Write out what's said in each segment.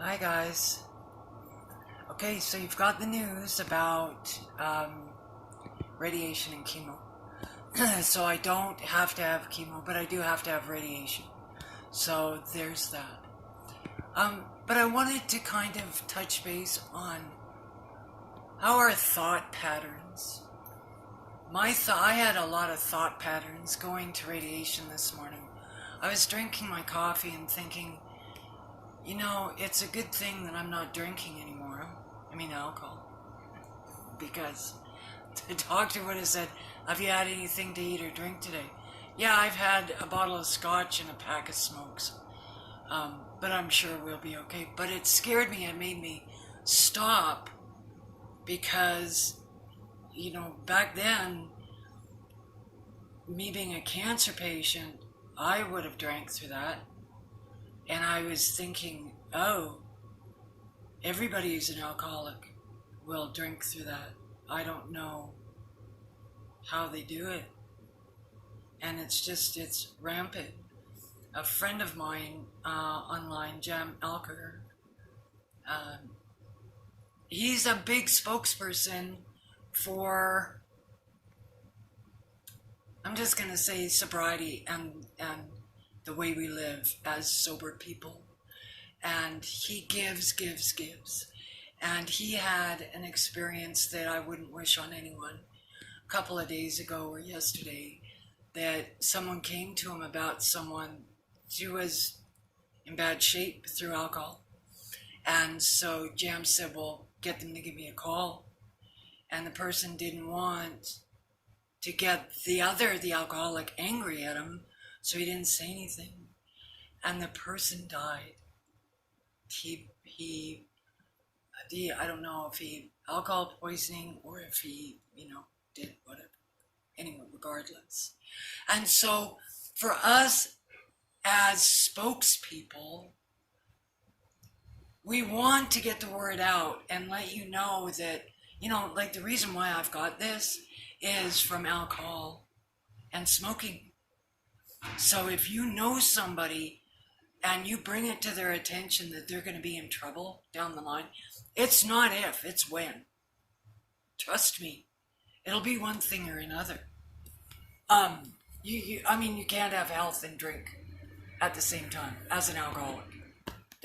Hi guys. Okay, so you've got the news about radiation and chemo. So I don't have to have chemo, but I do have to have radiation. So there's that. But I wanted to kind of touch base on how our thought patterns. I had a lot of thought patterns going to radiation this morning. I was drinking my coffee and thinking, it's a good thing that I'm not drinking anymore. I mean, alcohol. Because the doctor would have said, have you had anything to eat or drink today? Yeah, I've had a bottle of scotch and a pack of smokes. But I'm sure we'll be okay. But it scared me. It made me stop because, back then, me being a cancer patient, I would have drank through that. And I was thinking, oh, everybody who's an alcoholic will drink through that. I don't know how they do it. And it's rampant. A friend of mine online, Jam Alker, um, he's a big spokesperson for, I'm just going to say, sobriety and the way we live as sober people. And he gives. And he had an experience that I wouldn't wish on anyone a couple of days ago or yesterday, that someone came to him about someone who was in bad shape through alcohol. And so Jam said, well, get them to give me a call. And the person didn't want to get the alcoholic, angry at him, so he didn't say anything. And the person died. I don't know if he alcohol poisoning or if he, did whatever. Anyway, regardless. And so for us as spokespeople, we want to get the word out and let you know that, like the reason why I've got this is from alcohol and smoking. So if you know somebody and you bring it to their attention that they're going to be in trouble down the line, it's not if, it's when. Trust me, it'll be one thing or another. You can't have health and drink at the same time as an alcoholic.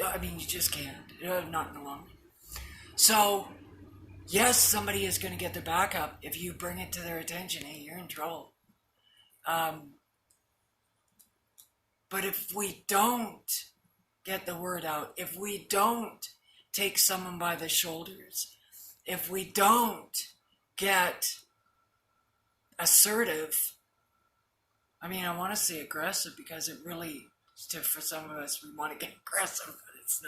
I mean, you just can't. Not in the long run. So, yes, somebody is going to get their back up if you bring it to their attention. Hey, you're in trouble. But if we don't get the word out, if we don't take someone by the shoulders, if we don't get assertive, I want to say aggressive because it really, for some of us, we want to get aggressive, but it's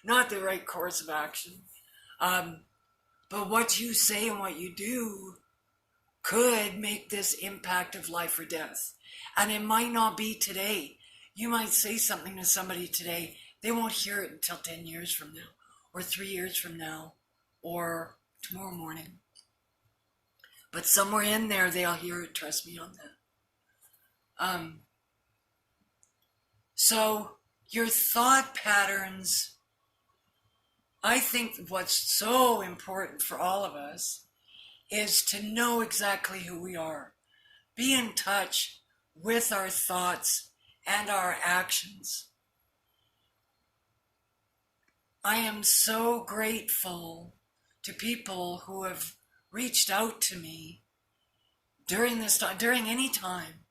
not the right course of action. But what you say and what you do could make this impact of life or death. And it might not be today. You might say something to somebody today, they won't hear it until 10 years from now, or 3 years from now, or tomorrow morning. But somewhere in there, they'll hear it, trust me on that. So your thought patterns, I think what's so important for all of us is to know exactly who we are. Be in touch with our thoughts and our actions. I am so grateful to people who have reached out to me during this time, during any time.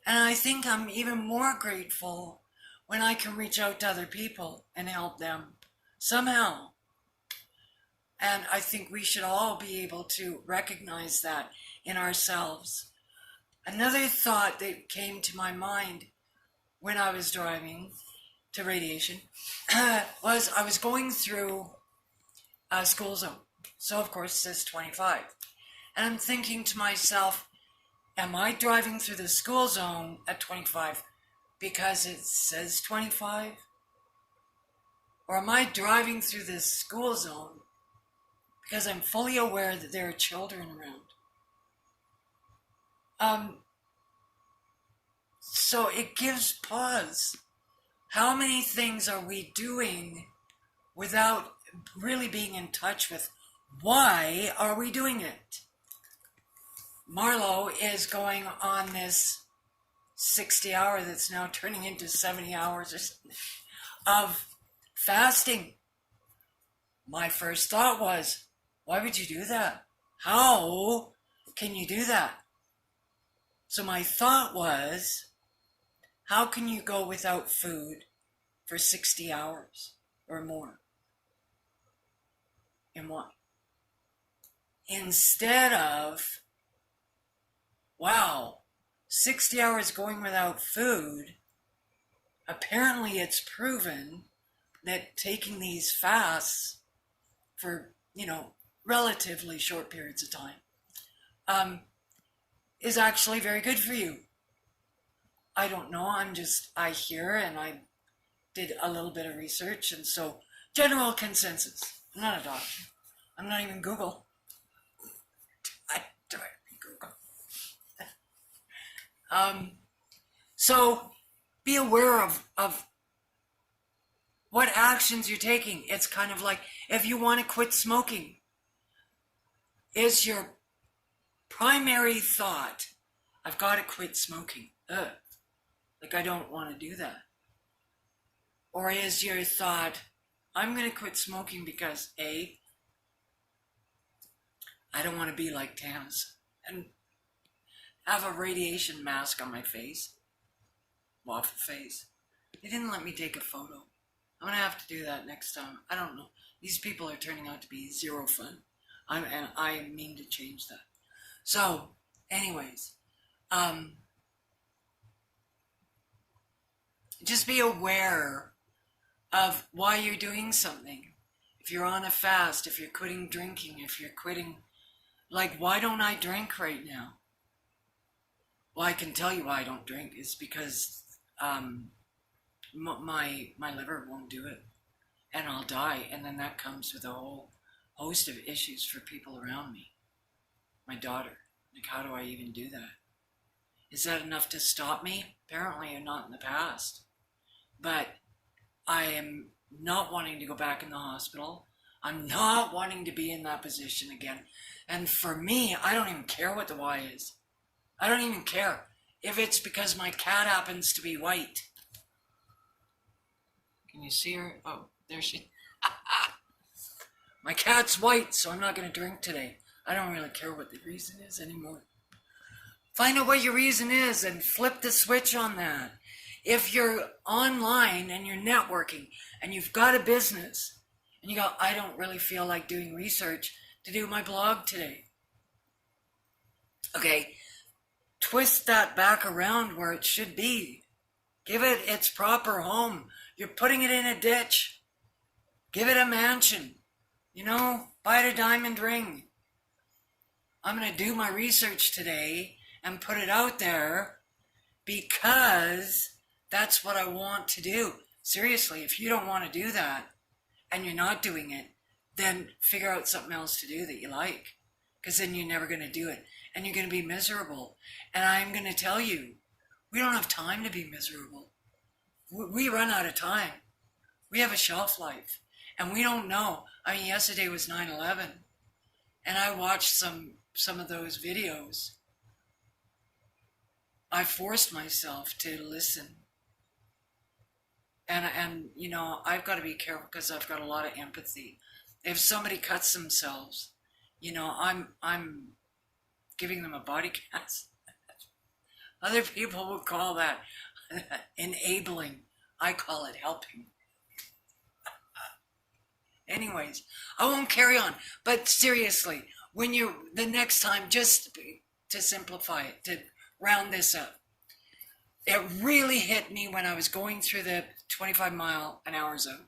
And I think I'm even more grateful when I can reach out to other people and help them somehow. And I think we should all be able to recognize that in ourselves. Another thought that came to my mind when I was driving to radiation was I was going through a school zone. So, of course, it says 25. And I'm thinking to myself, am I driving through the school zone at 25 because it says 25? Or am I driving through this school zone because I'm fully aware that there are children around? So it gives pause. How many things are we doing without really being in touch with why are we doing it. Marlo is going on this 60 hour that's now turning into 70 hours or something of fasting. My first thought was, why would you do that? How can you do that? So my thought was, how can you go without food for 60 hours or more? And why? Instead of, wow, 60 hours going without food, apparently it's proven that taking these fasts for, relatively short periods of time is actually very good for you. I don't know, I hear, and I did a little bit of research, and so general consensus. I'm not a doctor. I'm not even Google. I don't Google. So be aware of what actions you're taking. It's kind of like if you want to quit smoking, is your primary thought, I've got to quit smoking. Like I don't want to do that. Or is your thought, I'm going to quit smoking because A, I don't want to be like Tams and have a radiation mask on my face. Waffle face. They didn't let me take a photo. I'm going to have to do that next time. I don't know. These people are turning out to be zero fun. And I mean to change that. So, anyways, just be aware of why you're doing something. If you're on a fast, if you're quitting drinking, if you're quitting, like, why don't I drink right now? Well, I can tell you why I don't drink. It's because my liver won't do it, and I'll die. And then that comes with a whole host of issues for people around me. My daughter, like, how do I even do that? Is that enough to stop me? Apparently not in the past. But I am not wanting to go back in the hospital. I'm not wanting to be in that position again. And for me, I don't even care what the why is. I don't even care if it's because my cat happens to be white. Can you see her? Oh, there she. My cat's white, so I'm not going to drink today. I don't really care what the reason is anymore. Find out what your reason is and flip the switch on that. If you're online and you're networking and you've got a business and you go, I don't really feel like doing research to do my blog today. Okay, twist that back around where it should be. Give it its proper home. You're putting it in a ditch. Give it a mansion. Buy it a diamond ring. I'm going to do my research today and put it out there because that's what I want to do. Seriously, if you don't want to do that and you're not doing it, then figure out something else to do that you like, because then you're never going to do it and you're going to be miserable. And I'm going to tell you, we don't have time to be miserable. We run out of time. We have a shelf life and we don't know. I mean, yesterday was 9/11 and I watched some of those videos. I forced myself to listen. And I've got to be careful because I've got a lot of empathy. If somebody cuts themselves, I'm giving them a body cast. Other people would call that enabling. I call it helping. Anyways, I won't carry on. But seriously, the next time, just to simplify it, to round this up, it really hit me when I was going through the 25-mile-an-hour zone.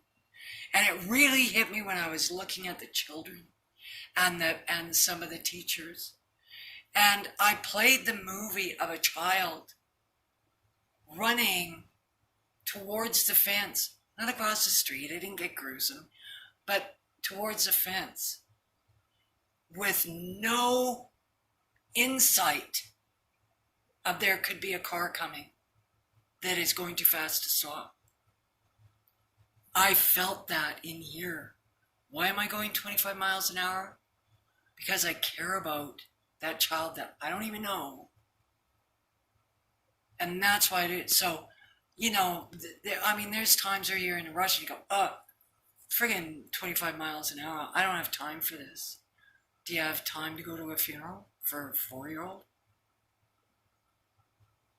And it really hit me when I was looking at the children and some of the teachers. And I played the movie of a child running towards the fence, not across the street. I didn't get gruesome, but towards the fence with no insight of there could be a car coming that is going too fast to stop. I felt that in here. Why am I going 25 miles an hour? Because I care about that child that I don't even know. And that's why I do it. So, I mean, there's times where you're in a rush and you go, friggin' 25 miles an hour. I don't have time for this. Do you have time to go to a funeral for a 4-year-old?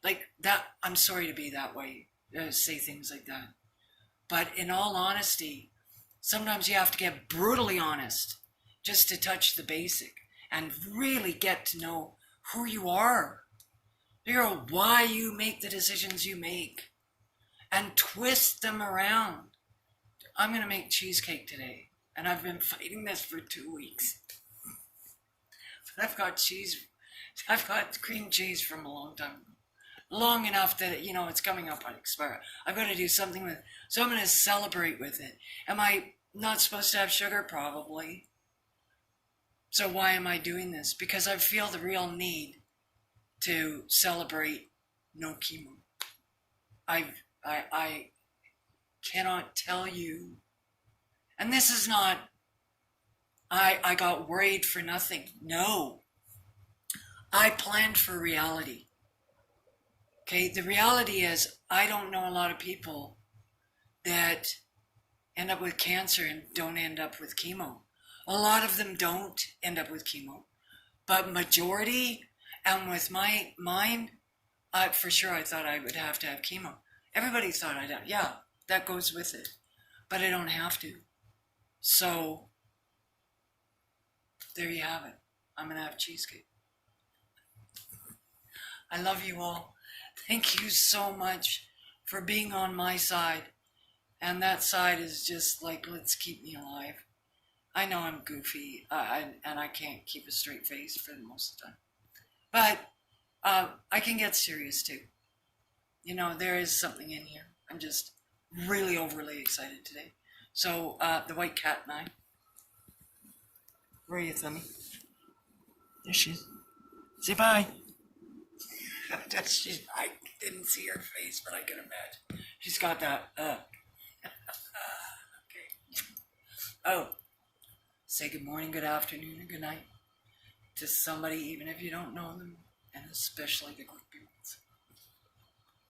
Like that, I'm sorry to be that way, say things like that. But in all honesty, sometimes you have to get brutally honest just to touch the basic and really get to know who you are. Figure out why you make the decisions you make and twist them around. I'm going to make cheesecake today, and I've been fighting this for 2 weeks. But I've got cream cheese from a long time ago. Long enough that, it's coming up on expiry. I've got to do something with it. So I'm going to celebrate with it. Am I not supposed to have sugar? Probably. So why am I doing this? Because I feel the real need to celebrate no chemo. I cannot tell you. And this is not, I got worried for nothing. No. I planned for reality. Okay, the reality is I don't know a lot of people that end up with cancer and don't end up with chemo. A lot of them don't end up with chemo. But majority, and with mine, for sure I thought I would have to have chemo. Everybody thought I'd have, yeah, that goes with it. But I don't have to. So, there you have it. I'm going to have cheesecake. I love you all. Thank you so much for being on my side. And that side is just like, let's keep me alive. I know I'm goofy, and I can't keep a straight face for the most of the time. But I can get serious too. There is something in here. I'm just really overly excited today. So, the white cat and I. Where are you, Thummy? There she is. Say bye. I didn't see her face, but I can imagine. She's got that, okay. Oh, say good morning, good afternoon, and good night to somebody, even if you don't know them, and especially the group.